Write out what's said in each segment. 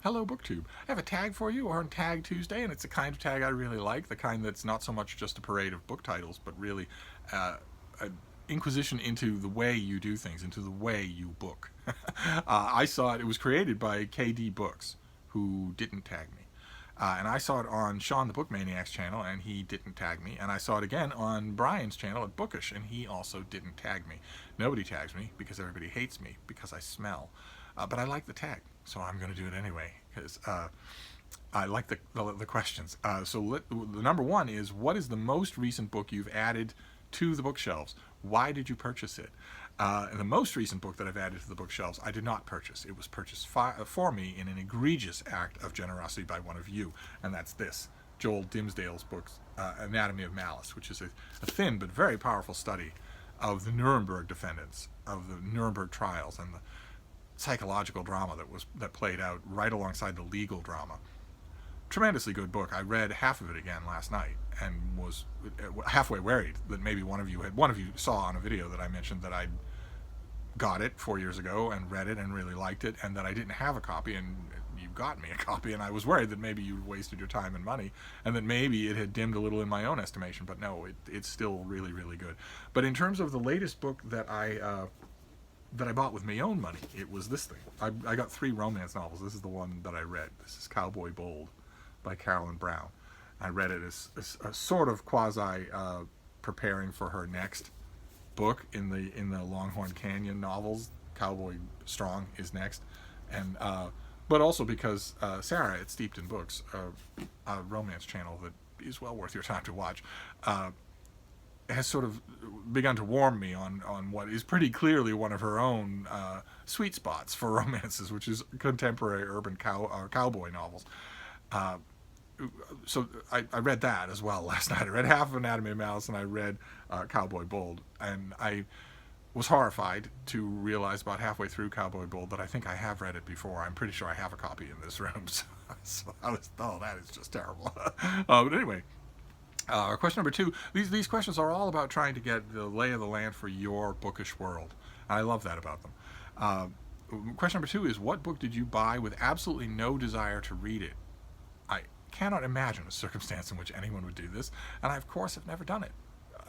Hello BookTube. I have a tag for you on Tag Tuesday, and it's a kind of tag I really like, the kind that's not so much just a parade of book titles, but really an inquisition into the way you do things, into the way you book. I saw it was created by KD Books, who didn't tag me. And I saw it on Shawn the Book Maniac's channel, and he didn't tag me. And I saw it again on Brian's channel at Bookish, and he also didn't tag me. Nobody tags me because everybody hates me because I smell. But I like the tag, so I'm going to do it anyway because I like the questions. The number one is, what is the most recent book you've added to the bookshelves? Why did you purchase it? And the most recent book that I've added to the bookshelves, I did not purchase. It was purchased for me in an egregious act of generosity by one of you, and that's this, Joel Dimsdale's book, Anatomy of Malice, which is a thin but very powerful study of the Nuremberg defendants, of the Nuremberg trials, and the psychological drama that played out right alongside the legal drama. Tremendously good book. I read half of it again last night and was halfway worried that maybe one of you saw on a video that I mentioned that I'd got it 4 years ago and read it and really liked it, and that I didn't have a copy, and you got me a copy, and I was worried that maybe you'd wasted your time and money, and that maybe it had dimmed a little in my own estimation. But no, it's still really, really good. But in terms of the latest book that I bought with my own money, it was this thing. I got 3 romance novels. This is the one that I read. This is Cowboy Bold by Carolyn Brown. I read it as a sort of quasi preparing for her next book in the Longhorn Canyon novels. Cowboy Strong is next, and but also because Sarah at Steeped in Books, a romance channel that is well worth your time to watch, has sort of begun to warm me on what is pretty clearly one of her own sweet spots for romances, which is contemporary urban cowboy novels. So I read that as well last night. I read half of Anatomy of Malice, and I read Cowboy Bold, and I was horrified to realize about halfway through Cowboy Bold that I think I have read it before. I'm pretty sure I have a copy in this room. So I was, that is just terrible. But anyway, question number 2. These questions are all about trying to get the lay of the land for your bookish world. And I love that about them. Question number 2 is, what book did you buy with absolutely no desire to read it? I cannot imagine a circumstance in which anyone would do this, and I of course have never done it.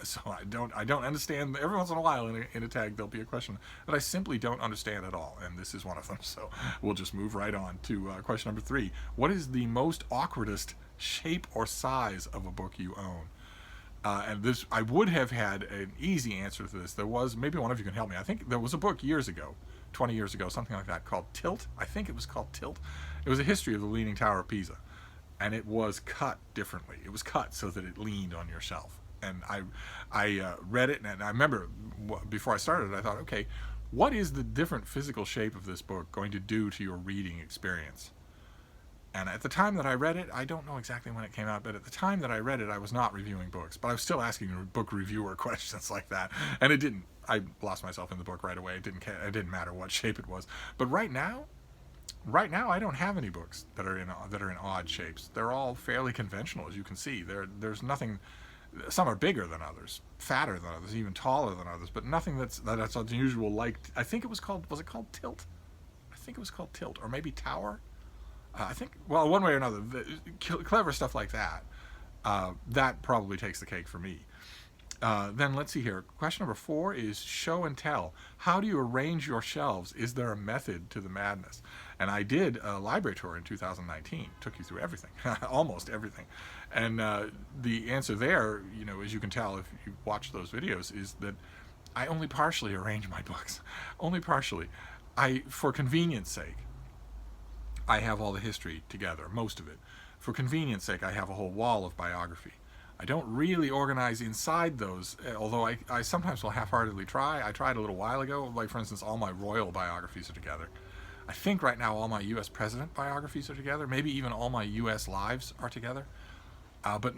So I don't understand. Every once in a while in a tag there'll be a question that I simply don't understand at all, and this is one of them. So we'll just move right on to question number 3. What is the most awkwardest shape or size of a book you own? And this, I would have had an easy answer to this. There was, maybe one of you can help me. I think there was a book years ago, 20 years ago, something like that, called Tilt. I think it was called Tilt. It was a history of the Leaning Tower of Pisa, and it was cut differently. It was cut so that it leaned on your shelf. And I read it, and I remember before I started it, I thought, okay, what is the different physical shape of this book going to do to your reading experience? And at the time that I read it, I don't know exactly when it came out, but at the time that I read it, I was not reviewing books, but I was still asking book reviewer questions like that, and it didn't. I lost myself in the book right away. It didn't matter what shape it was. But right now, I don't have any books that are in odd shapes. They're all fairly conventional, as you can see. There's nothing. Some are bigger than others, fatter than others, even taller than others, but nothing that's unusual. Like, I think it was called Tilt? I think it was called Tilt, or maybe Tower. I think, well, one way or another, clever stuff like that. That probably takes the cake for me. Then let's see here. Question number 4 is show and tell. How do you arrange your shelves? Is there a method to the madness? And I did a library tour in 2019. Took you through everything, almost everything. And the answer there, as you can tell if you watch those videos, is that I only partially arrange my books. Only partially. For convenience sake, I have all the history together, most of it. For convenience sake, I have a whole wall of biography. I don't really organize inside those, although I sometimes will half-heartedly try. I tried a little while ago. Like, for instance, all my royal biographies are together. I think right now all my U.S. president biographies are together. Maybe even all my U.S. lives are together. But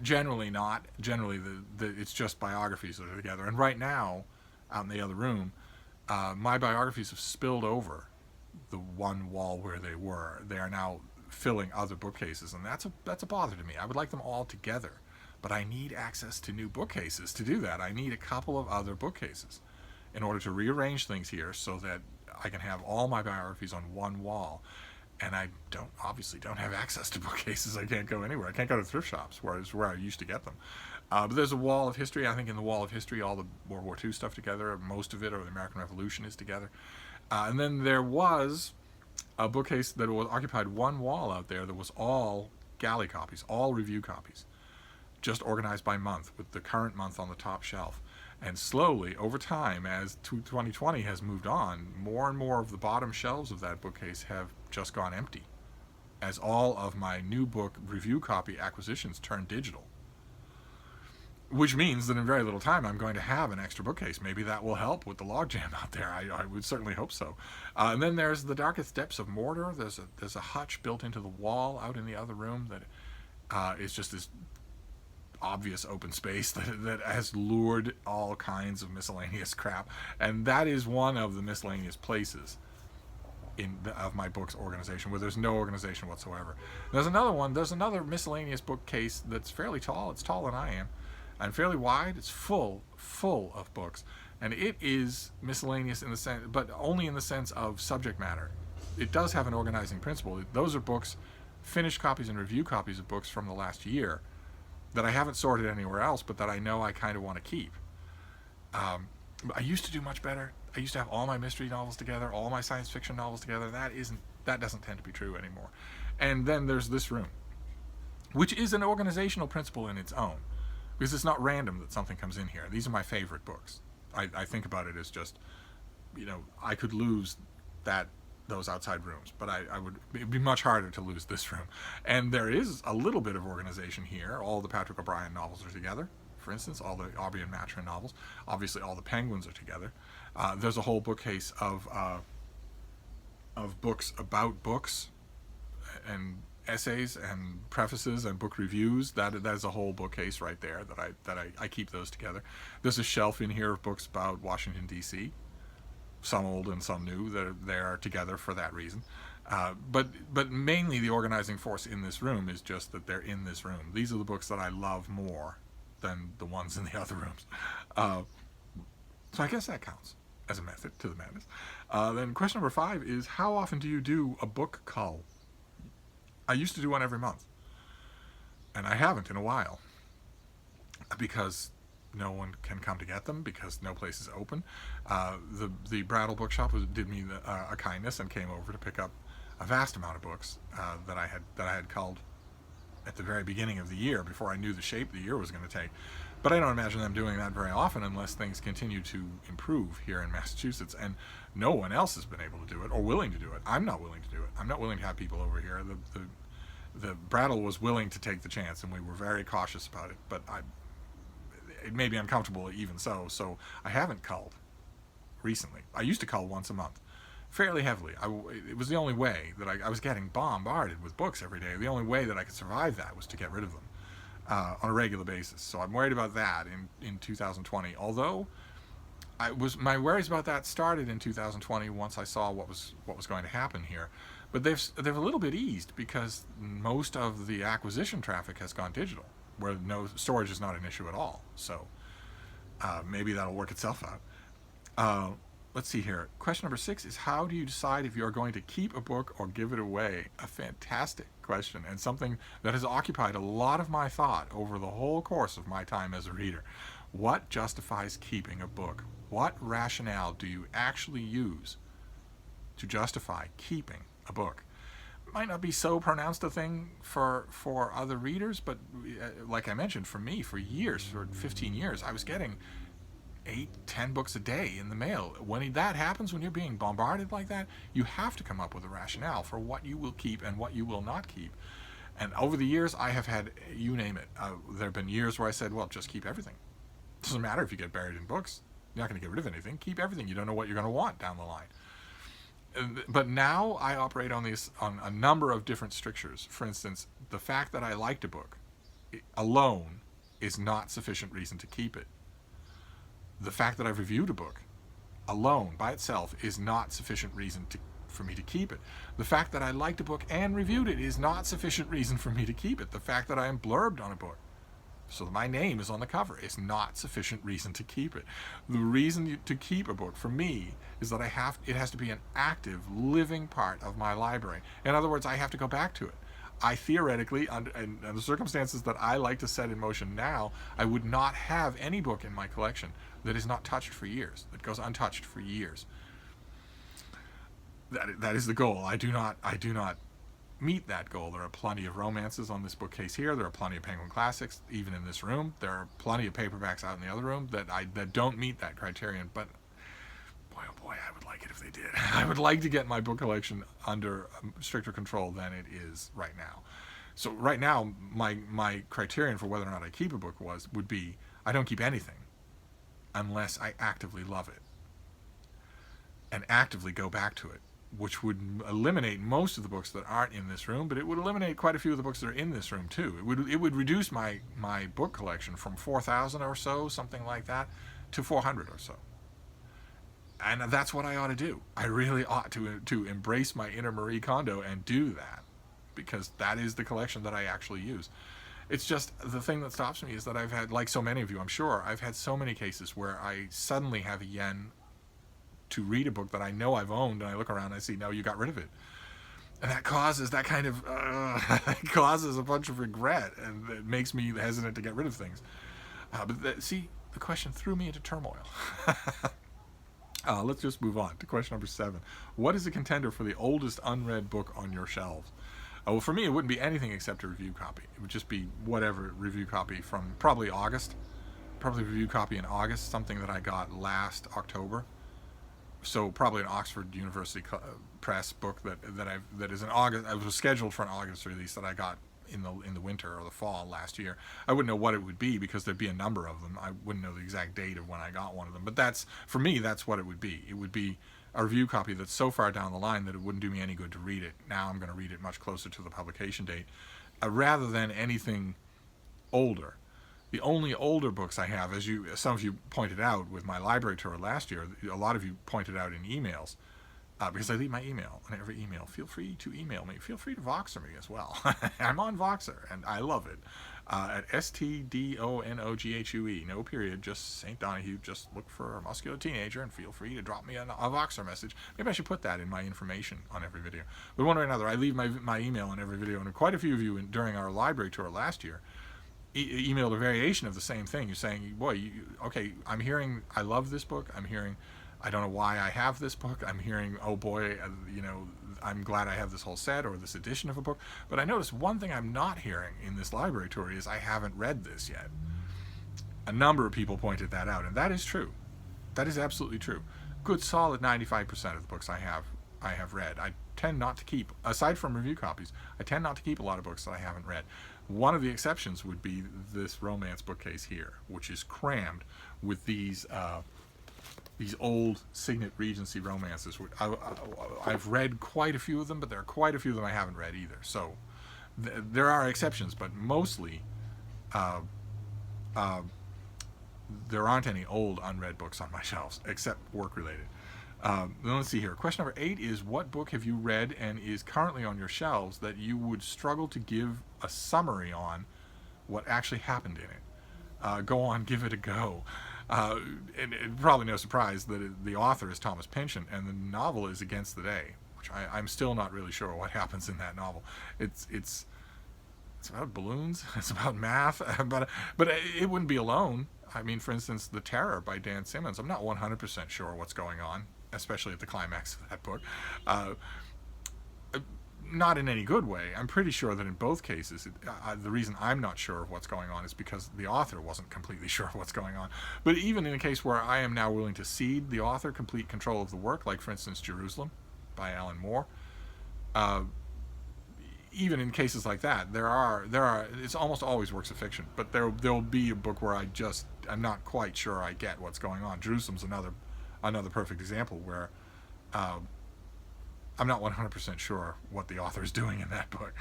generally not. Generally, it's just biographies that are together. And right now, out in the other room, my biographies have spilled over the one wall where they were. They are now filling other bookcases, and that's a bother to me. I would like them all together, but I need access to new bookcases to do that. I need a couple of other bookcases in order to rearrange things here so that I can have all my biographies on one wall. and I obviously don't have access to bookcases. I can't go anywhere. I can't go to thrift shops, where I used to get them. But there's a wall of history. I think in the wall of history, all the World War II stuff together, most of it, or the American Revolution is together. And then there was a bookcase that occupied one wall out there that was all galley copies, all review copies, just organized by month, with the current month on the top shelf. And slowly, over time, as 2020 has moved on, more and more of the bottom shelves of that bookcase have just gone empty, as all of my new book review copy acquisitions turn digital. Which means that in very little time I'm going to have an extra bookcase. Maybe that will help with the logjam out there. I would certainly hope so. And then there's the Darkest Depths of Mordor. There's a hutch built into the wall out in the other room that is just this obvious open space that has lured all kinds of miscellaneous crap. And that is one of the miscellaneous places of my books organization where there's no organization whatsoever. There's another miscellaneous bookcase that's fairly tall. It's taller than I am. And fairly wide. It's full of books, and it is miscellaneous in the sense, but only in the sense of subject matter. It does have an organizing principle. Those are books, finished copies and review copies of books from the last year that I haven't sorted anywhere else, but that I know I kind of want to keep. I used to do much better. I used to have all my mystery novels together, all my science fiction novels together. That doesn't tend to be true anymore. And then there's this room, which is an organizational principle in its own. Because it's not random that something comes in here. These are my favorite books. I think about it as just, I could lose those outside rooms, but it'd be much harder to lose this room. And there is a little bit of organization here. All the Patrick O'Brian novels are together, for instance, all the Aubrey and Maturin novels. Obviously, all the Penguins are together. There's a whole bookcase of books about books, and essays and prefaces and book reviews. That's a whole bookcase right there that I keep those together. There's a shelf in here of books about Washington D.C., some old and some new. They are together for that reason. But mainly the organizing force in this room is just that they're in this room. These are the books that I love more than the ones in the other rooms. So I guess that counts as a method to the madness. Then question number 5 is, how often do you do a book cull? I used to do one every month, and I haven't in a while, because no one can come to get them, because no place is open. The Brattle Bookshop did me a kindness and came over to pick up a vast amount of books that I had culled at the very beginning of the year, before I knew the shape the year was going to take. But I don't imagine them doing that very often unless things continue to improve here in Massachusetts, and no one else has been able to do it or willing to do it. I'm not willing to do it. I'm not willing to have people over here. The Brattle was willing to take the chance, and we were very cautious about it, but it made me uncomfortable even so I haven't culled recently. I used to cull once a month, fairly heavily. It was the only way that I was getting bombarded with books every day. The only way that I could survive that was to get rid of them on a regular basis. So I'm worried about that in 2020. Although my worries about that started in 2020 once I saw what was going to happen here. But they've a little bit eased, because most of the acquisition traffic has gone digital, where no storage is not an issue at all. So maybe that'll work itself out. Let's see here. Question number 6 is, how do you decide if you're going to keep a book or give it away? A fantastic question, and something that has occupied a lot of my thought over the whole course of my time as a reader. What justifies keeping a book? What rationale do you actually use to justify keeping a book? It might not be so pronounced a thing for other readers, but like I mentioned, for me, for years, for 15 years, I was getting 8-10 books a day in the mail. When that happens, when you're being bombarded like that, you have to come up with a rationale for what you will keep and what you will not keep. And over the years, I have had, you name it, there have been years where I said, well, just keep everything. It doesn't matter if you get buried in books. You're not going to get rid of anything. Keep everything. You don't know what you're going to want down the line. But now I operate on a number of different strictures. For instance, the fact that I liked a book alone is not sufficient reason to keep it. The fact that I've reviewed a book alone by itself is not sufficient reason for me to keep it. The fact that I liked a book and reviewed it is not sufficient reason for me to keep it. The fact that I am blurbed on a book, so my name is on the cover is not sufficient reason to keep it. The reason to keep a book for me is that it has to be an active, living part of my library. In other words, I have to go back to it. I theoretically, under the circumstances that I like to set in motion now, I would not have any book in my collection that is not touched for years, that goes untouched for years. That is the goal. I do not meet that goal. There are plenty of romances on this bookcase here. There are plenty of Penguin Classics, even in this room. There are plenty of paperbacks out in the other room that don't meet that criterion. But boy, oh boy, I would like it if they did. I would like to get my book collection under stricter control than it is right now. So right now, my criterion for whether or not I keep a book would be I don't keep anything unless I actively love it and actively go back to it, which would eliminate most of the books that aren't in this room, but it would eliminate quite a few of the books that are in this room too. It would reduce my book collection from 4,000 or so, something like that, to 400 or so. And that's what I ought to do. I really ought to embrace my inner Marie Kondo and do that, because that is the collection that I actually use. It's just the thing that stops me is that I've had, like so many of you, I'm sure, I've had so many cases where I suddenly have a yen to read a book that I know I've owned, and I look around and I see, no, you got rid of it. And that causes that kind of, it causes a bunch of regret, and it makes me hesitant to get rid of things. See, the question threw me into turmoil. Let's just move on to question number 7. What is a contender for the oldest unread book on your shelves? Well, for me, it wouldn't be anything except a review copy. It would just be whatever review copy from probably August. Probably a review copy in August, something that I got last October. So probably an Oxford University Press book that is an August. I was scheduled for an August release that I got in the winter or the fall last year. I wouldn't know what it would be because there'd be a number of them. I wouldn't know the exact date of when I got one of them. But that's, for me, that's what it would be. It would be a review copy that's so far down the line that it wouldn't do me any good to read it. Now I'm going to read it much closer to the publication date, rather than anything older. The only older books I have, as some of you pointed out with my library tour last year, a lot of you pointed out in emails, because I leave my email on every email. Feel free to email me. Feel free to Voxer me as well. I'm on Voxer, and I love it. At st.donoghue, no period, just St. Donoghue. Just look for a muscular teenager, and feel free to drop me a Voxer message. Maybe I should put that in my information on every video. But one way or another, I leave my email on every video, and quite a few of you during our library tour last year emailed a variation of the same thing. You're saying, boy, okay, I'm hearing I love this book. I'm hearing I don't know why I have this book. I'm hearing, oh boy, I'm glad I have this whole set or this edition of a book. But I noticed one thing I'm not hearing in this library tour is I haven't read this yet. A number of people pointed that out, and that is true. That is absolutely true. Good solid 95% of the books I have read. I tend not to keep, aside from review copies, I tend not to keep a lot of books that I haven't read. One of the exceptions would be this romance bookcase here, which is crammed with these old Signet Regency romances. I've read quite a few of them, but there are quite a few of them I haven't read either. So there are exceptions, but mostly there aren't any old unread books on my shelves, except work-related. Let's see here. Question number 8 is, what book have you read and is currently on your shelves that you would struggle to give a summary on what actually happened in it? Go on, give it a go. And probably no surprise that the author is Thomas Pynchon, and the novel is Against the Day, which I'm still not really sure what happens in that novel. It's about balloons. It's about math, but it wouldn't be alone. I mean, for instance, The Terror by Dan Simmons. I'm not 100% sure what's going on, especially at the climax of that book. Not in any good way. I'm pretty sure that in both cases, the reason I'm not sure of what's going on is because the author wasn't completely sure of what's going on. But even in a case where I am now willing to cede the author complete control of the work, like for instance Jerusalem by Alan Moore, even in cases like that, there are it's almost always works of fiction, but there'll be a book where I'm not quite sure I get what's going on. Jerusalem's another perfect example where I'm not 100% sure what the author is doing in that book.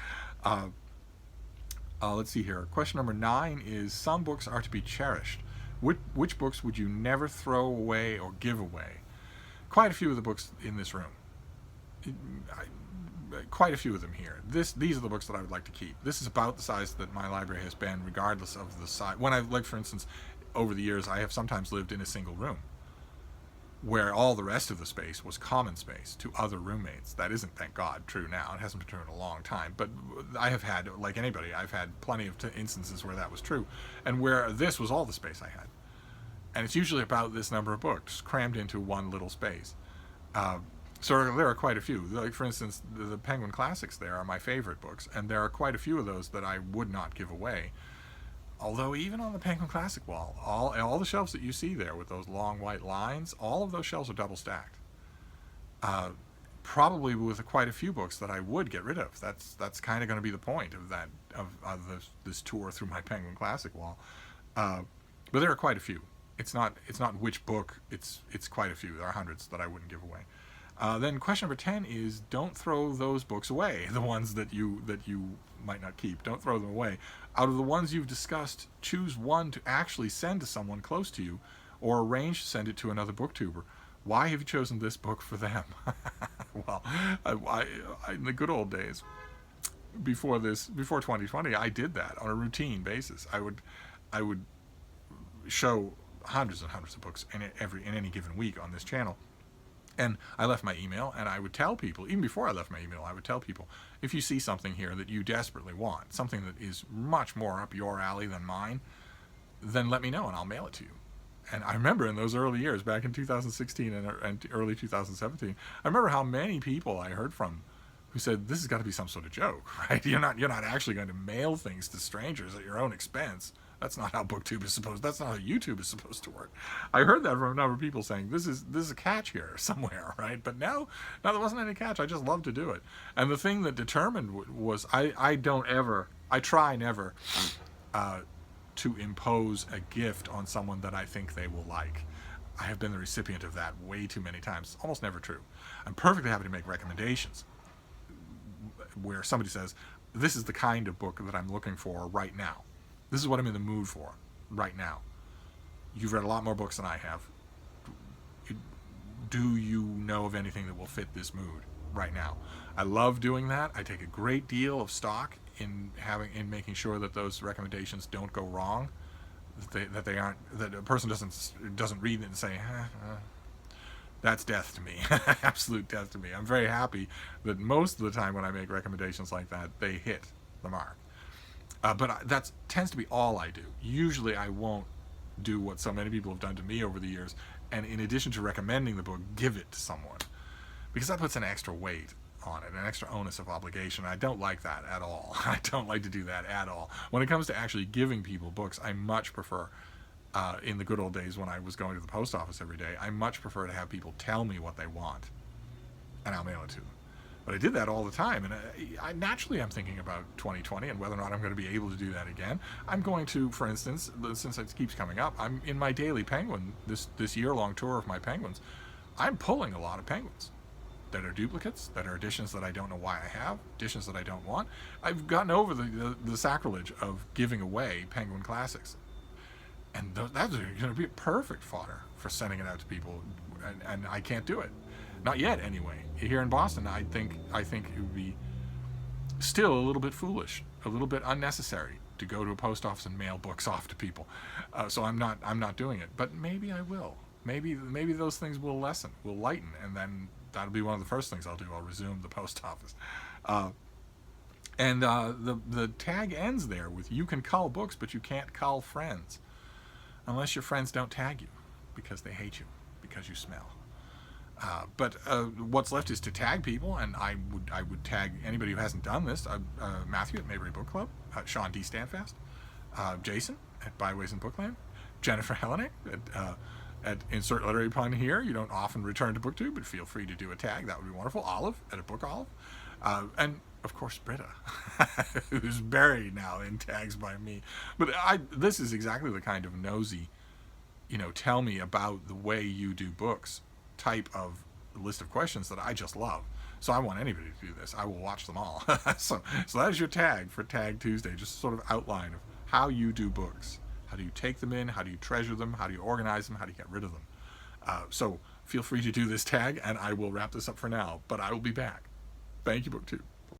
Let's see here. Question number 9 is, some books are to be cherished. Which books would you never throw away or give away? Quite a few of the books in this room. quite a few of them here. These are the books that I would like to keep. This is about the size that my library has been, regardless of the size. When I've lived, for instance, over the years, I have sometimes lived in a single room, where all the rest of the space was common space to other roommates. That isn't, thank God, true now. It hasn't been true in a long time. But I have had, like anybody, I've had plenty of instances where that was true, and where this was all the space I had. And it's usually about this number of books crammed into one little space. So there are quite a few. Like, for instance, the Penguin Classics there are my favorite books, and there are quite a few of those that I would not give away. Although even on the Penguin Classic wall, all the shelves that you see there with those long white lines, all of those shelves are double stacked. Probably with quite a few books that I would get rid of. That's kind of going to be the point of that of this tour through my Penguin Classic wall. But there are quite a few. It's not which book. It's quite a few. There are hundreds that I wouldn't give away. Then question number 10 is, don't throw those books away. The ones that you might not keep. Don't throw them away. Out of the ones you've discussed, choose one to actually send to someone close to you, or arrange to send it to another booktuber. Why have you chosen this book for them? Well, I in the good old days, before 2020, I did that on a routine basis. I would show hundreds and hundreds of books in any given week on this channel. And I left my email, and I would tell people, even before I left my email, I would tell people, if you see something here that you desperately want, something that is much more up your alley than mine, then let me know and I'll mail it to you. And I remember in those early years, back in 2016 and early 2017, I remember how many people I heard from who said, this has got to be some sort of joke, right? You're not actually going to mail things to strangers at your own expense. That's not how BookTube is supposed. That's not how YouTube is supposed to work. I heard that from a number of people saying this is a catch here somewhere, right? But no, there wasn't any catch. I just love to do it. And the thing that determined was I try never to impose a gift on someone that I think they will like. I have been the recipient of that way too many times. Almost never true. I'm perfectly happy to make recommendations where somebody says, this is the kind of book that I'm looking for right now. This is what I'm in the mood for right now. You've read a lot more books than I have. Do you know of anything that will fit this mood right now? I love doing that. I take a great deal of stock in making sure that those recommendations don't go wrong. That a person doesn't read it and say, that's death to me. Absolute death to me. I'm very happy that most of the time when I make recommendations like that, they hit the mark. But that tends to be all I do. Usually I won't do what so many people have done to me over the years, and in addition to recommending the book, give it to someone. Because that puts an extra weight on it, an extra onus of obligation. I don't like that at all. I don't like to do that at all. When it comes to actually giving people books, I much prefer, in the good old days when I was going to the post office every day, I much prefer to have people tell me what they want, and I'll mail it to them. But I did that all the time, and naturally I'm thinking about 2020 and whether or not I'm going to be able to do that again. I'm going to, for instance, since it keeps coming up, I'm in my daily Penguin, this year-long tour of my Penguins, I'm pulling a lot of Penguins that are duplicates, that are editions that I don't know why I have, editions that I don't want. I've gotten over the sacrilege of giving away Penguin Classics. And that's going to be perfect fodder for sending it out to people, and I can't do it. Not yet, anyway. Here in Boston, I think it would be still a little bit foolish, a little bit unnecessary to go to a post office and mail books off to people. So I'm not doing it. But maybe I will. Maybe those things will lighten, and then that'll be one of the first things I'll do. I'll resume the post office. And the tag ends there with, you can cull books, but you can't cull friends, unless your friends don't tag you because they hate you because you smell. But what's left is to tag people, and I would tag anybody who hasn't done this. Matthew at Maybury Book Club, Shawn D. Standfast, Jason at Byways and Bookland, Jennifer Hellenick at Insert Literary Pun here. You don't often return to BookTube, but feel free to do a tag. That would be wonderful. Olive at a Book Olive, and of course Britta, who's buried now in tags by me. But this is exactly the kind of nosy, tell me about the way you do books type of list of questions that I just love. So I want anybody to do this. I will watch them all. So that is your tag for Tag Tuesday. Just sort of outline of how you do books. How do you take them in? How do you treasure them? How do you organize them? How do you get rid of them? So feel free to do this tag, and I will wrap this up for now. But I will be back Thank you, BookTube.